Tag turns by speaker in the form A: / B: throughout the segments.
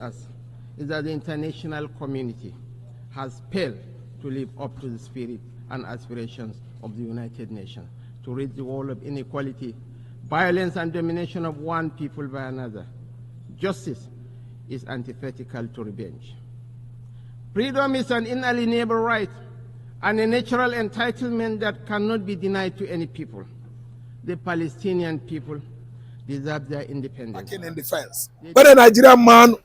A: us is that the international community has failed to live up to the spirit and aspirations of the United Nations to rid the world of inequality, violence, and domination of one people by another. Justice is antithetical to revenge. Freedom is an inalienable right and a natural entitlement that cannot be denied to any people. The Palestinian people deserve their independence.
B: In defense. When a Nigerian man,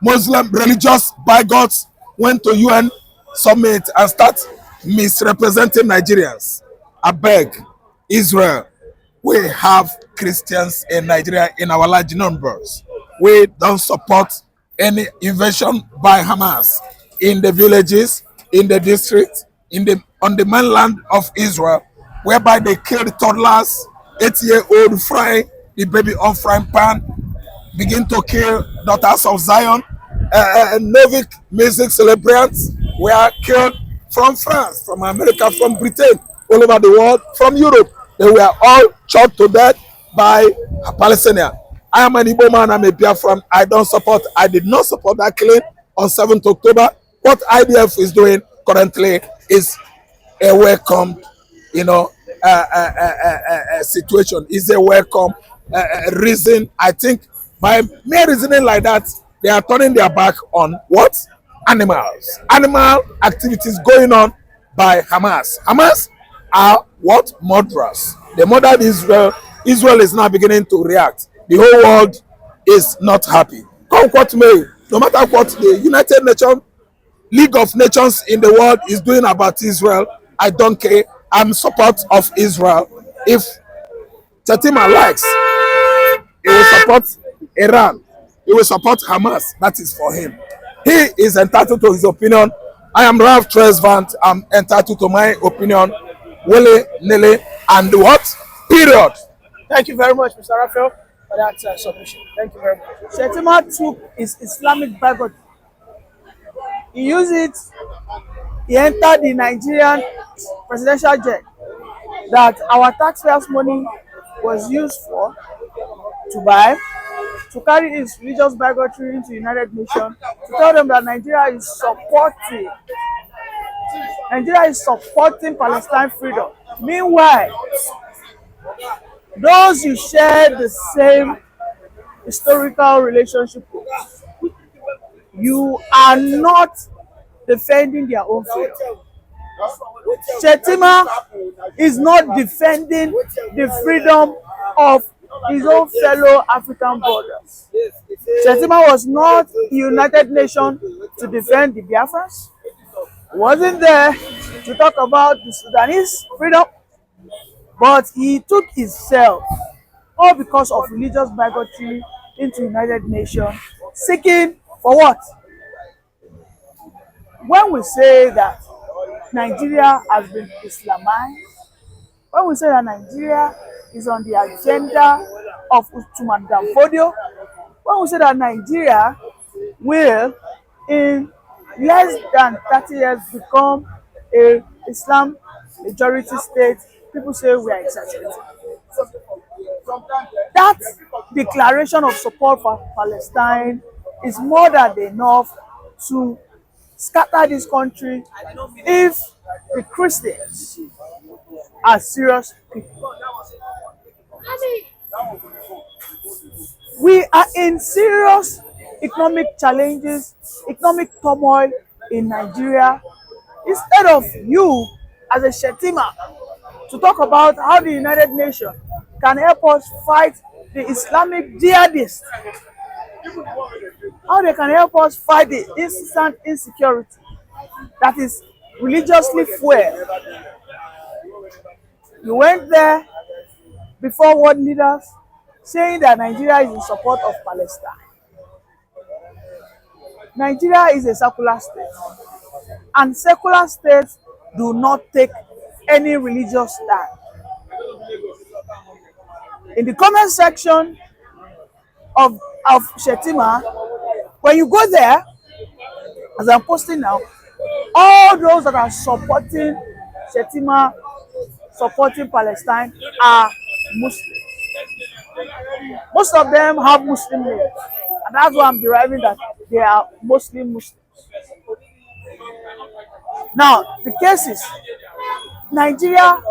B: Muslim, religious, bigots, went to UN summit and start misrepresenting Nigerians, I beg, Israel, we have Christians in Nigeria in our large numbers. We don't support any invasion by Hamas in the villages, in the district, on the mainland of Israel, whereby they killed toddlers, 8-year-old frying the baby on frying pan, begin to kill daughters of Zion, Novik music celebrants were killed from France, from America, from Britain, all over the world, from Europe. They were all shot to death by Palestinians. I am an Igbo man, I'm a Biafran. I did not support that killing on 7th October. What IDF is doing currently is a welcome, situation. Is a welcome reason. I think by mere reasoning like that, they are turning their back on what? Animals. Animal activities going on by Hamas. Hamas are what? Murderers. They murdered Israel. Israel is now beginning to react. The whole world is not happy. Come what may, no matter what the United Nations, League of Nations in the world is doing about Israel, I don't care. I'm in support of Israel. If Shttima likes, he will support Iran. He will support Hamas. That is for him. He is entitled to his opinion. I am Ralph Tresvant. I'm entitled to my opinion. Willy nilly and what? Period.
C: Thank you very much, Mr. Raphael, for that submission. Thank you very much. Shttima took his Islamic baggage. He used it. He entered the Nigerian presidential jet that our taxpayers' money was used for to buy, to carry his religious bigotry into the United Nations, to tell them that Nigeria is supporting Palestine freedom. Meanwhile, those you share the same historical relationship with, you are not defending their own freedom. Shttima is not defending the freedom of his own fellow African brothers. Shttima was not the United Nations to defend the Biafrans. He wasn't there to talk about the Sudanese freedom, but he took himself, all because of religious bigotry, into United Nations, seeking for what? When we say that Nigeria has been Islamized, when we say that Nigeria is on the agenda of Usman Dan Fodio, when we say that Nigeria will, in less than 30 years, become a Islam majority state, people say we are exaggerating. That declaration of support for Palestine is more than enough to scatter this country if the Christians are serious people. We are in serious economic challenges, economic turmoil in Nigeria. Instead of you, as a Shttima, to talk about how the United Nations can help us fight the Islamic jihadists, how they can help us fight the instant insecurity that is religiously fueled. You went there before world leaders saying that Nigeria is in support of Palestine. Nigeria is a secular state, and secular states do not take any religious stand. In the comment section of Shttima, when you go there, as I'm posting now, all those that are supporting Shttima, supporting Palestine, are Muslims. Most of them have Muslim names, and that's why I'm deriving that they are mostly Muslims. Now, the case is, Nigeria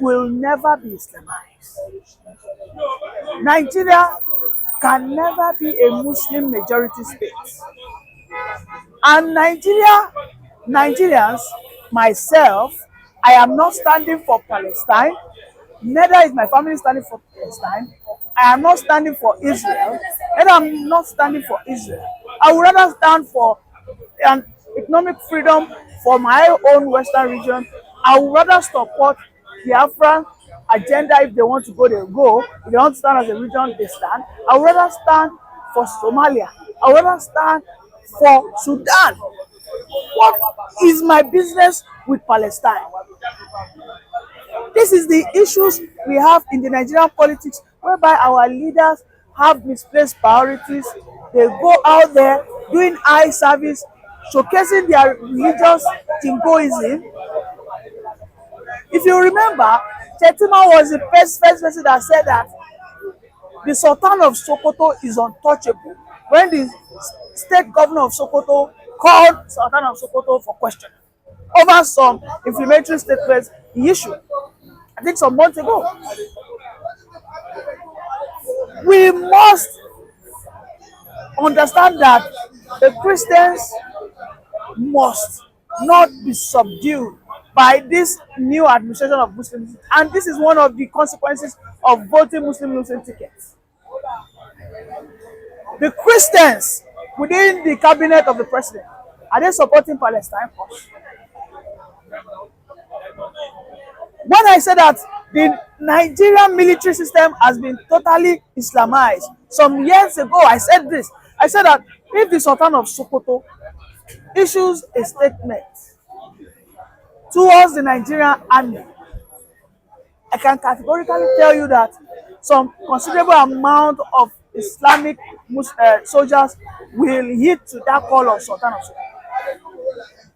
C: will never be Islamized. Nigeria can never be a Muslim majority state. And Nigerians, myself, I am not standing for Palestine, neither is my family standing for Palestine. I am not standing for Israel, and I'm not standing for Israel. I would rather stand for an economic freedom for my own Western region. I would rather support the Afghan agenda. If they want to go, they go. If they want to stand as a region, they stand. I would rather stand for Somalia. I would rather stand for Sudan. What is my business with Palestine? This is the issues we have in the Nigerian politics, whereby our leaders have misplaced priorities. They go out there doing eye service, showcasing their religious jingoism. If you remember, Shttima was the first person that said that the Sultan of Sokoto is untouchable, when the state governor of Sokoto called Sultan of Sokoto for question over some inflammatory statements he issued, I think some months ago. We must understand that the Christians must not be subdued by this new administration of Muslims, and this is one of the consequences of voting Muslim tickets. The Christians within the cabinet of the president, are they supporting Palestine first? When I say that the Nigerian military system has been totally Islamized, some years ago I said this. I said that if the Sultan of Sokoto issues a statement towards the Nigerian army, I can categorically tell you that some considerable amount of Islamic soldiers will hit to that call of Sultan of Sokoto.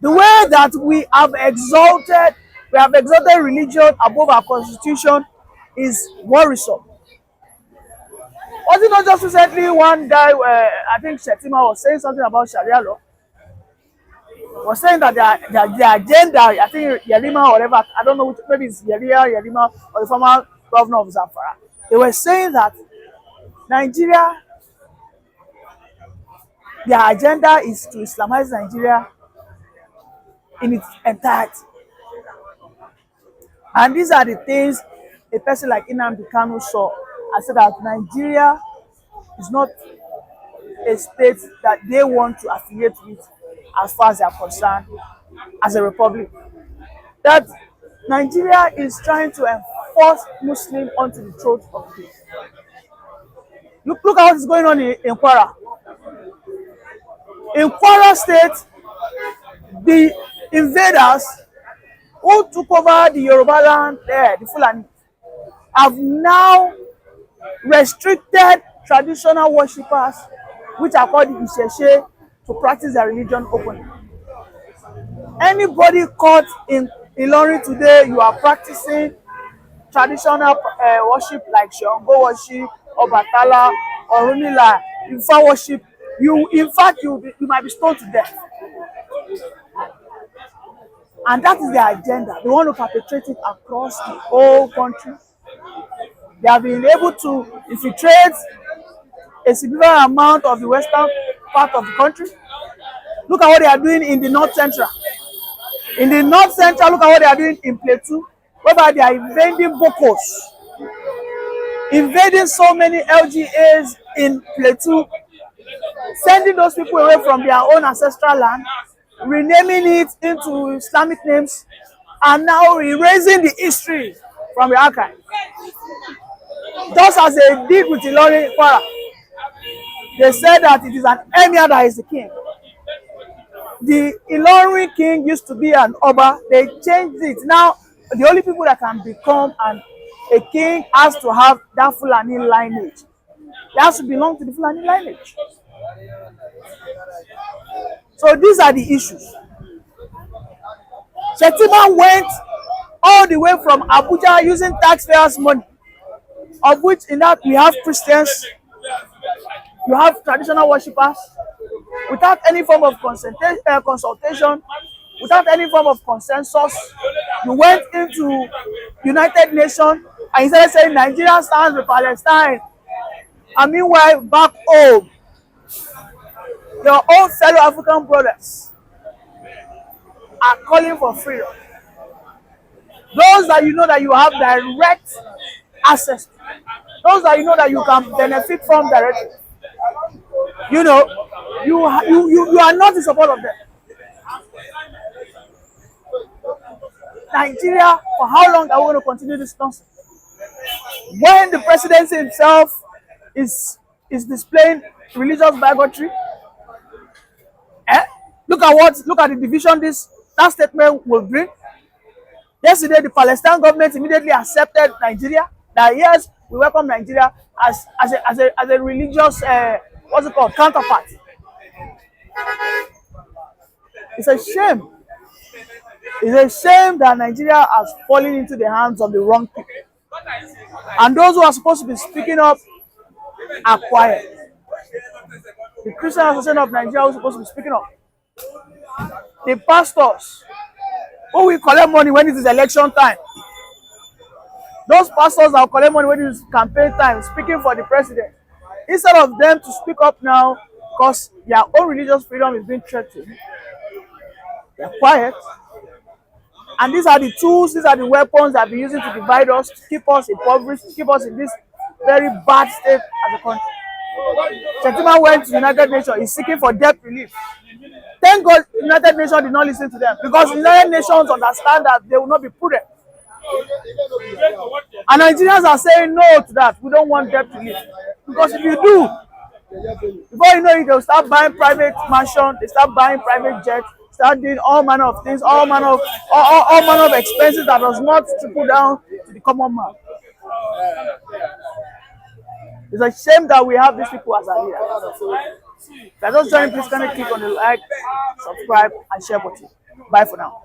C: The way that we have exalted religion above our constitution is worrisome. Was it not just recently one guy, I think Shttima, was saying something about Sharia law? Was saying that their agenda, I think Yerima or whatever, I don't know, maybe it's Yerima or the former governor of Zamfara. They were saying that Nigeria, their agenda is to Islamize Nigeria in its entirety. And these are the things a person like Nnamdi Kanu saw. I said that Nigeria is not a state that they want to affiliate with as far as they are concerned as a republic. That Nigeria is trying to enforce Muslim onto the throat of the people. Look at what is going on in Kwara. In Kwara State, the invaders who took over the Yoruba land there, the Fulani, have now restricted traditional worshippers, which are called the Isheshe, to practice their religion openly. Anybody caught in Ilorin today, you are practicing traditional worship like Shango worship, Obatala, Orunmila, Ifa worship, you might be stoned to death. And that is their agenda. They want to perpetrate it across the whole country. They have been able to infiltrate a significant amount of the western part of the country. Look at what they are doing in the north central. In the north central, look at what they are doing in Plateau, whereby they are invading Bokos, invading so many LGAs in Plateau, sending those people away from their own ancestral land, renaming it into Islamic names, and now erasing the history from the archive. Just as they did with Ilorin Kwara, they said that it is an emir that is the king. The Ilorin king used to be an Oba. They changed it. Now, the only people that can become a king has to have that Fulani lineage. They have to belong to the Fulani lineage. So these are the issues. Shttima went all the way from Abuja using taxpayers' money, of which in that we have Christians, you have traditional worshippers, without any form of consultation, without any form of consensus. You went into United Nations and you started saying Nigeria stands with Palestine. And meanwhile, back home, your own fellow African brothers are calling for freedom. Those that you know that you have direct access to, those that you know that you can benefit from directly, you know, you are not in support of them. Nigeria, for how long are we going to continue this nonsense? When the presidency himself is displaying religious bigotry, look at the division that statement will bring. Yesterday, the Palestine government immediately accepted Nigeria. That yes, we welcome Nigeria as a religious counterpart. It's a shame. It's a shame that Nigeria has fallen into the hands of the wrong people. And those who are supposed to be speaking up are quiet. The Christian Association of Nigeria is supposed to be speaking up. The pastors who will collect money when it is election time. Those pastors that will collect money when it is campaign time, speaking for the president. Instead of them to speak up now because their own religious freedom is being threatened, they are quiet. And these are the tools, these are the weapons that they're using to divide us, to keep us impoverished, to keep us in this very bad state as a country. Shttima went to the United Nations, he's seeking for debt relief. Thank God the United Nations did not listen to them, because the United Nations understand that they will not be prudent. And Nigerians are saying no to that. We don't want debt relief. Because if you do, before you know it, they'll start buying private mansion, they start buying private jets, start doing all manner of things, all manner of expenses that does not trickle down to the common man. It's a shame that we have these people as our leaders. If you're just joining, please kindly click on the like, subscribe, and share button. Bye for now.